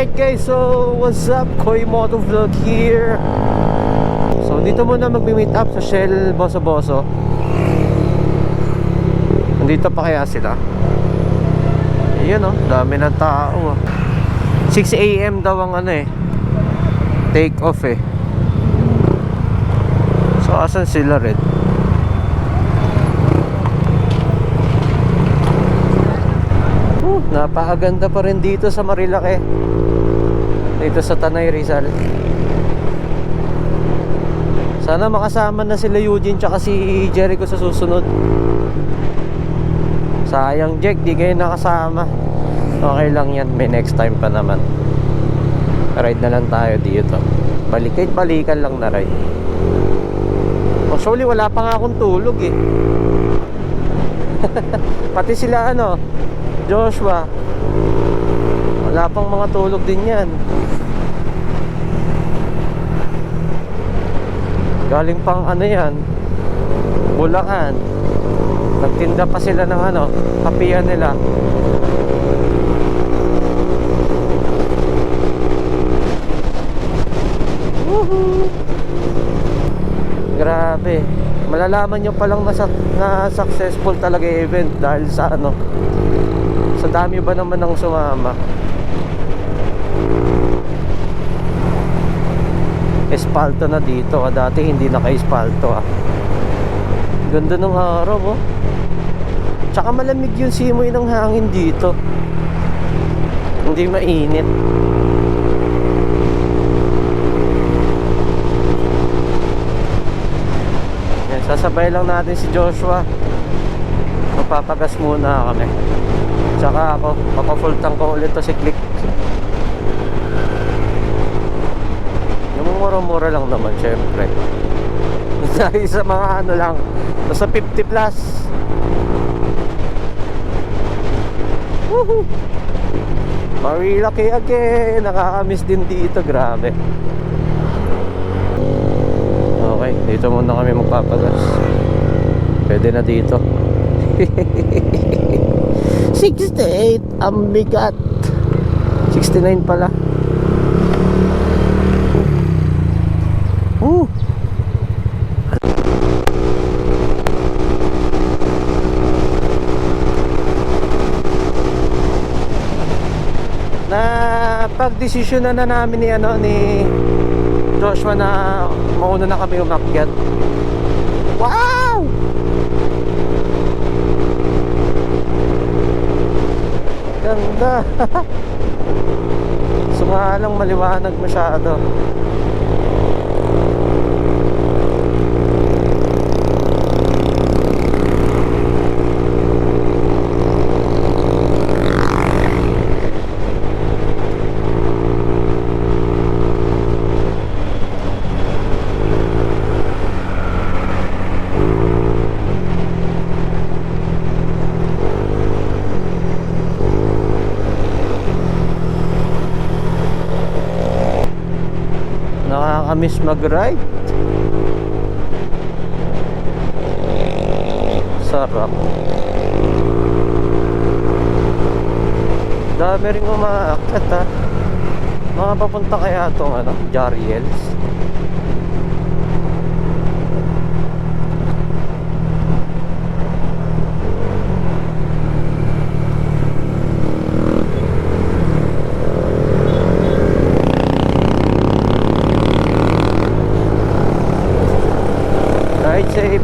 Alright guys, so what's up? Koy Moto Vlog here. So dito muna magmi-meet up sa Shell Boso Boso. Nandito pa kaya sila? Ayan oh, dami ng tao. 6 AM daw ang take off eh. So asan sila rin? Napakaganda pa rin dito sa Marilake. Dito sa Tanay Rizal. Sana makasama na sila Eugene tsaka si Jericho sa susunod. Sayang Jack, di kayo nakasama. Okay lang yan, may next time pa naman. Ride na lang tayo dito. Balikan lang na ride. Actually wala pa nga akong tulog eh. Pati sila Joshua, wala pang mga tulog din yan. Galing pang yan, Bulacan. Nagtinda pa sila ng kapihan nila. Woohoo! Grabe, malalaman nyo palang na successful talaga yung event dahil sa sa dami ba naman ng sumama. Espalto na dito dati hindi naka-espalto Ganda ng araw Tsaka malamig yung simoy ng hangin dito. Hindi mainit. Yan, sasabay lang natin si Joshua. Magpapagas muna kami. Tsaka ako, papaful tank ko ulit to si Click. Yung mura-mura lang naman syempre. Dahil sa mga lang, nasa 50 plus. Woohoo! Marilake again. Nakakamiss din dito, grabe. Okay, dito muna kami magpapagas. Pwede na dito. 68 ang bigat. 69 pala. Na pag-desisyon na namin ni Joshua na mauna na kami umakyat. Wow! Ganda. Sumalang maliwanag masyado. Nakakamiss mag-ride. Sarap. Dami rin umaakyat Mga papunta kaya itong Jariels.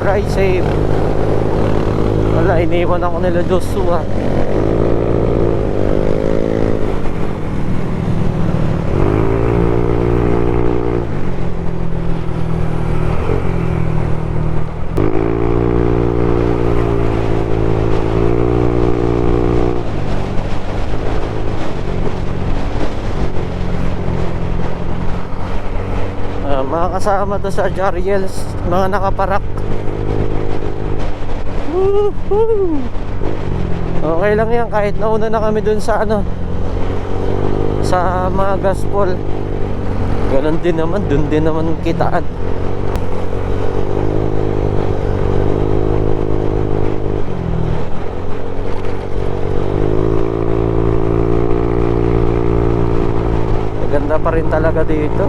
Ride safe. Wala, iniwan ako nila Joshua. Mga kasama to sa Jariels, mga nakaparak. Woohoo! Okay lang yan kahit nauna na kami dun sa sa mga gaspol. Ganon din naman, dun din naman kitaan. Ganda pa rin talaga dito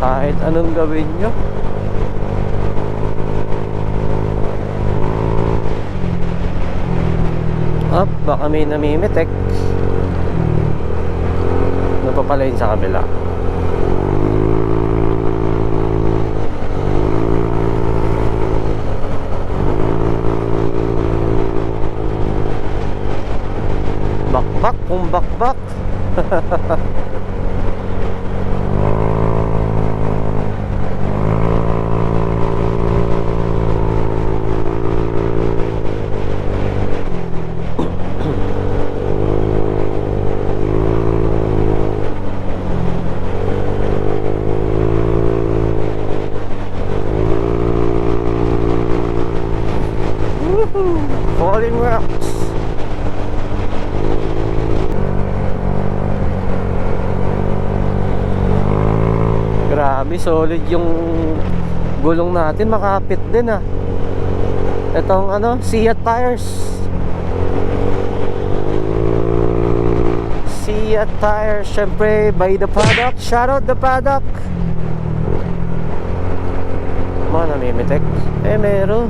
kahit anong gawin nyo. Baka may namimitek. Ano pa pala yun sa kabila? Bakbak kung bakbak. Falling rocks. Grabe, solid yung gulong natin, makapit din ah. Itong ano, Seat tires. Seat tires, syempre by the paddock. Shout out the paddock. Mga namimitek. Meron.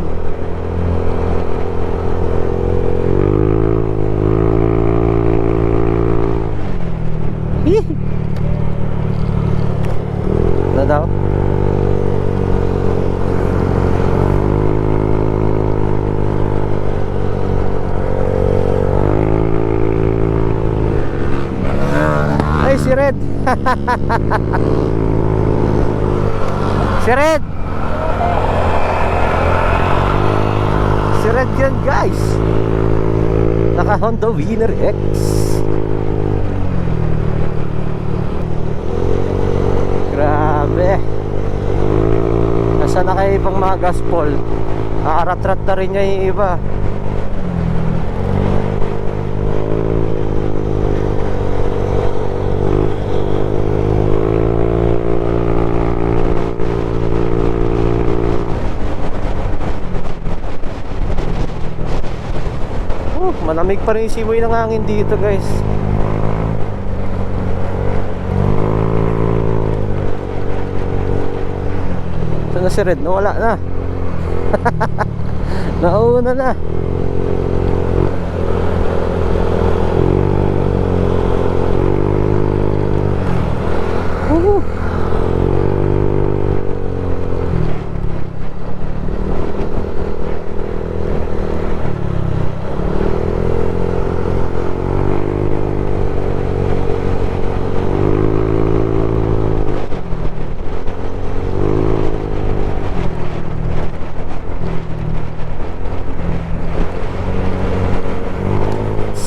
Na daw? Ay, si Red. Si Red. Si Red yan, guys. Naka Honda Winner X. Grabe. Nasa na kayo ibang mga gaspol? Nakaratrat na rin niya yung iba. Malamig pa rin yung simoy ng hangin dito, guys. Na si Red, nawala na. Nauna na.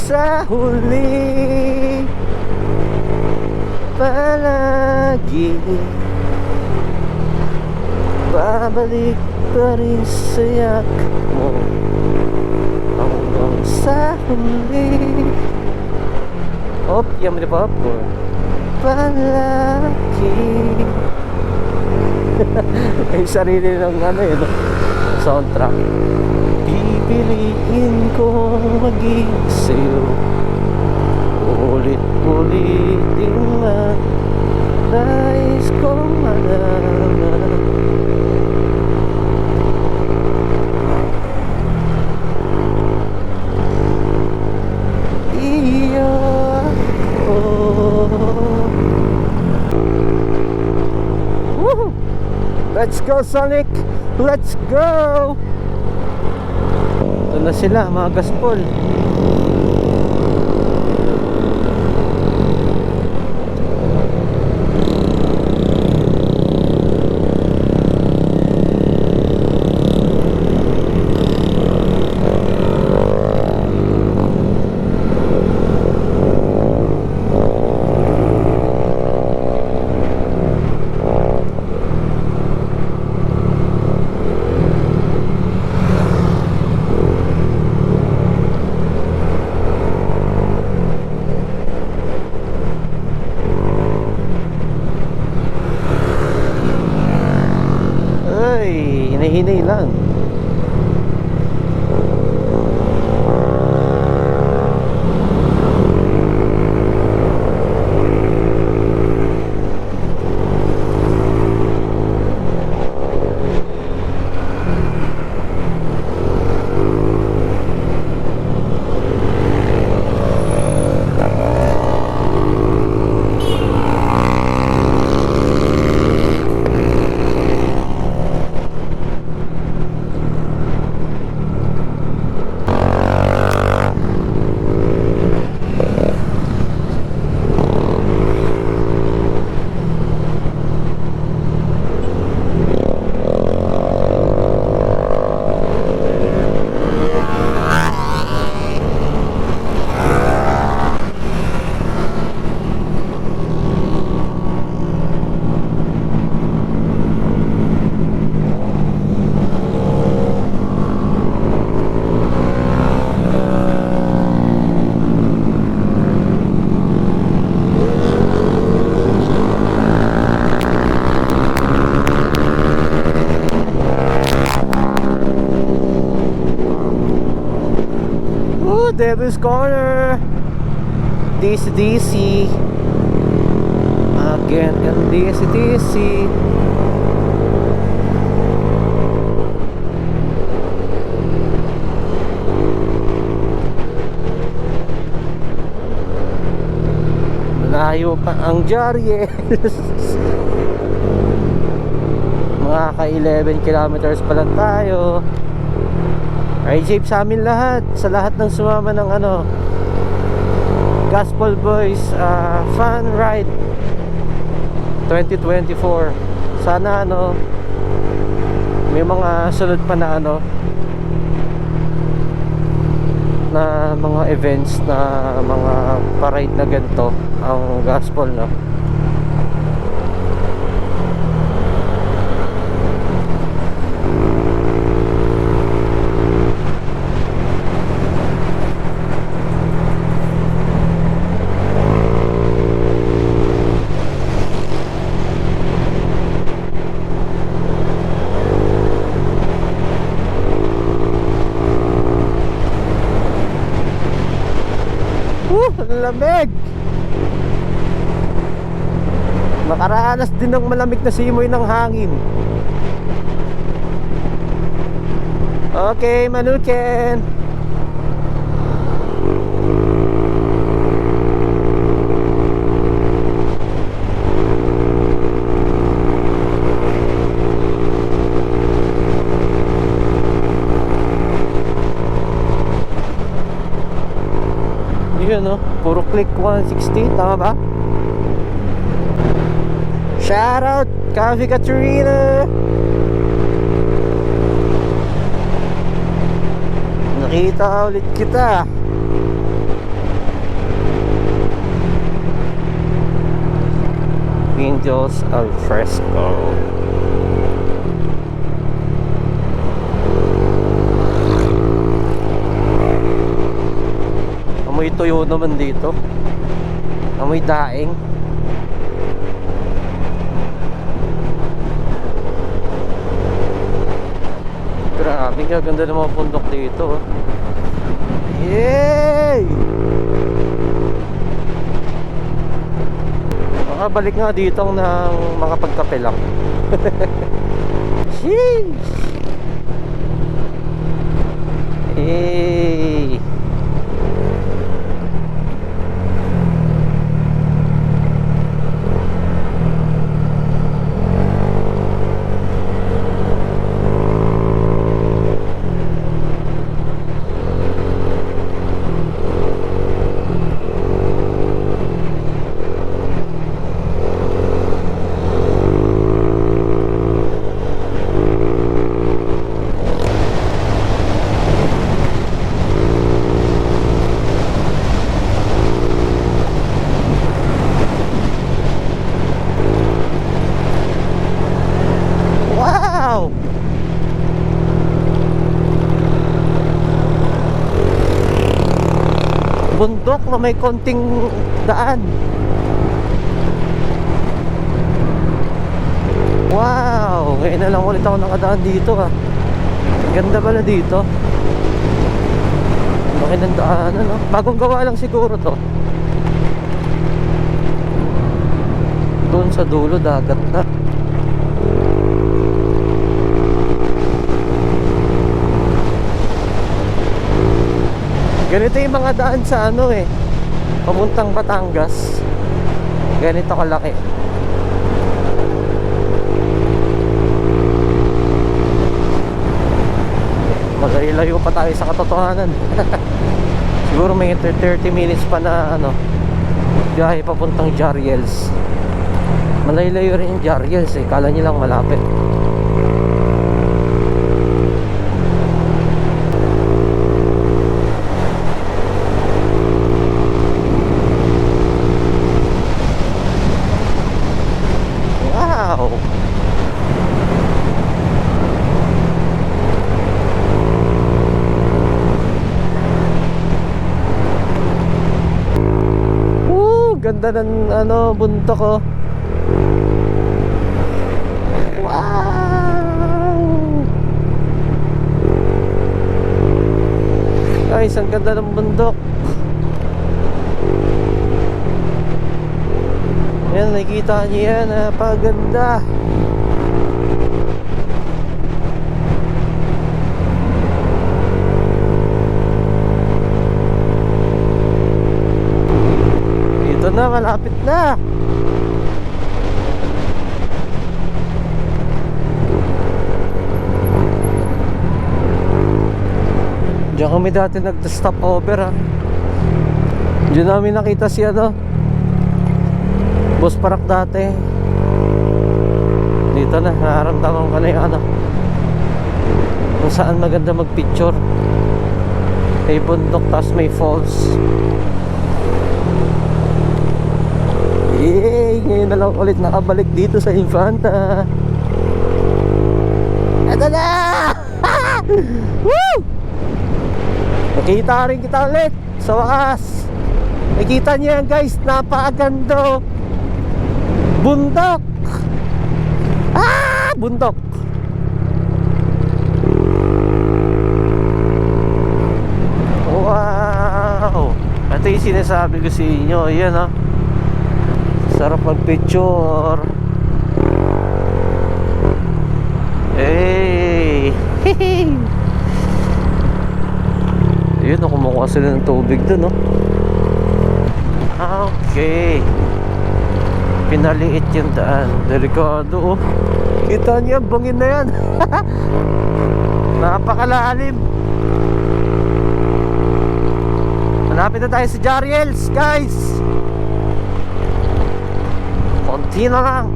Sa huli palagi babalik pa rin sa yakap mo hanggang sa huli. Yan mo na popcorn. Palagi. Yung sarili ng ano yun, soundtrack. Pipiliin ko maging sa'yo, ulit-ulitin man nais kong malaman. Iyo ako. Woohoo! Let's go, Sonic! Let's go! Ito na sila, mga gaspol. Hinahinay lang. Woo! Devil's Corner! DC again and DC. Malayo pa ang Jariels. Mga ka 11 kilometers pa lang tayo. Ride safe sa amin lahat. Sa lahat ng sumama ng Gospel Boys Fun Ride 2024. Sana may mga sunod pa na na mga events, na mga parade na ganito ang gospel, no? Lamig. Makaranas din ng malamig na simoy ng hangin. Okay, Manuken. Yun, puro click 160, tama ba? Shout out Coffee Katrina. Nakita ulit kita. Angels al fresco. Amoy tuyo naman dito. Amoy daing. Grabe, ganda ng mga bundok dito. Yay! Makabalik nga dito ng makapagkape lang. Sheesh! Hey! Bundok na may konting daan. Wow, ngayon na lang ulit ako nakadaan dito Ganda pala dito. Laki ng daanan, no? Bagong gawa lang siguro to. Doon sa dulo dagat na. Ganito yung mga daan sa papuntang Batangas. Ganito kalaki. Maglayo pa tayo sa katotohanan. Siguro may 30 minutes pa na biyahe papuntang Jariels. Malayo rin yung Jariels kala nyo lang malapit. Ganda ng bundok Wow! Guys, ang ganda ng bundok. Yan, nakikita niyo yan. Napaganda. Ito na, malapit na. Diyan kami dati nag-stop over ha. Diyan namin nakita si Boss Parak dati. Dito na, nararamdaman ko na yung kung saan maganda mag-picture. May bundok, tas may falls. Yay! Ngayon na lang ulit nakabalik dito sa Infanta. Ito na! Woo! Nakita rin kita ulit sa wakas. Nakita niyo yan guys, napakaganda. Bundok. Bundok. Wow. Ito yung sinasabi ko sa inyo. Yan sarap mag-picture. Hey. Yun, kumukuha sila ng tubig dun, Okay. Pinaliit yung daan. Delikado, Kita niyo, bangin na yan. Napakalalim. Hanapin na tayo sa Jariels, guys. Konti na lang.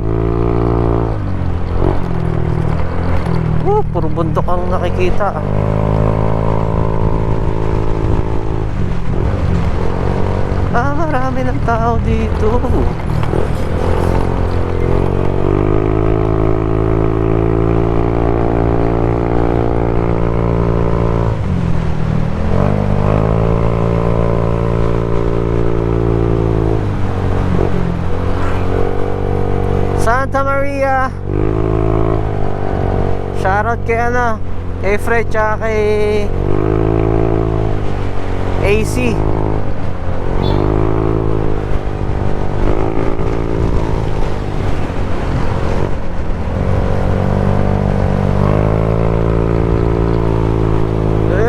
Puro bundok ang nakikita. Marami ng tao dito. Santa Maria. Shoutout kay kay Fred tsaka kay AC.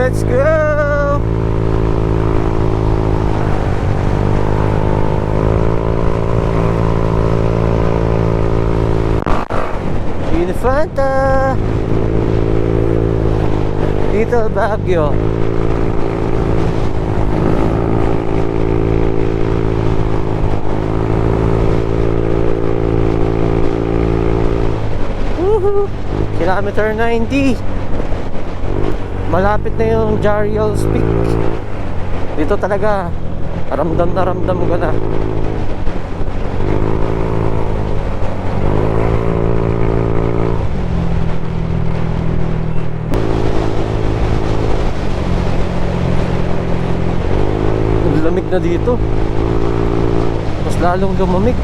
Let's go. Infanta. Dito Baguio. Woohoo! Kilometer 90. Malapit na yung Jariels Peak. Dito talaga ramdam na ramdam ko na. Lamig na dito. Mas lalong lumamig.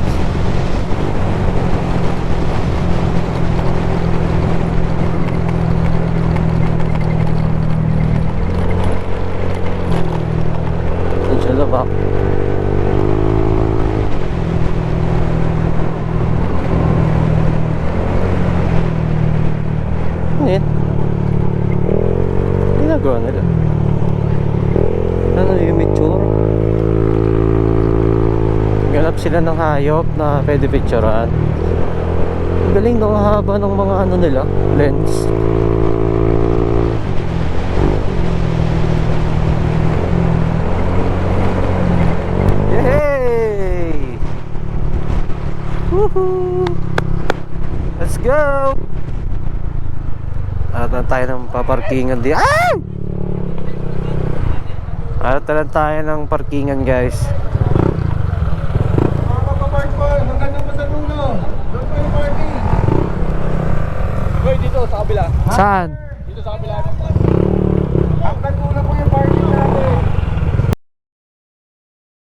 Diyan ba? Ngayon ginagawa nila. Ano yung mature? Ganap sila ng hayop na pwede picturean. Galing ng haba ng mga nila, lens. Yay! Woohoo! Let's go! At na tayo ng paparkingan di. Ah! At na tayo ng parkingan, guys. Dito sa kabila. Saan? Dito sa kabila.